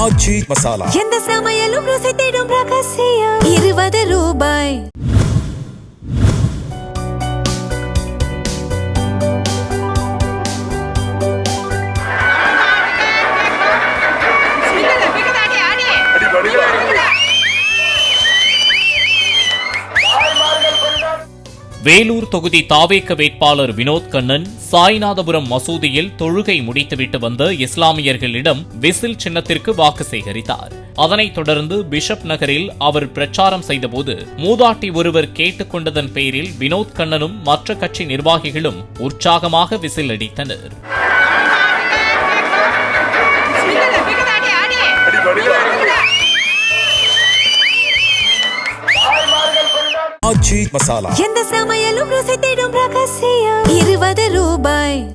ஆச்சி மசாலா. எந்த சமையலும் ருசி தேடும் ரகசியம். 20 ரூபாய். வேலூர் தொகுதி தாவேக வேட்பாளர் வினோத் கண்ணன் சாய்நாதபுரம் மசூதியில் தொழுகை முடித்துவிட்டு வந்த இஸ்லாமியர்களிடம் விசில் சின்னத்திற்கு வாக்கு சேகரித்தார். அதனைத் தொடர்ந்து பிஷப் நகரில் அவர் பிரச்சாரம் செய்தபோது மூதாட்டி ஒருவர் கேட்டுக் கொண்டதன் பேரில் வினோத் கண்ணனும் மற்ற கட்சி நிர்வாகிகளும் உற்சாகமாக விசில் அடித்தனர். ஆச்சி மசாலா. எந்த சமையலும் ருசி தேடும் ரகசியம். 20 ரூபாய்.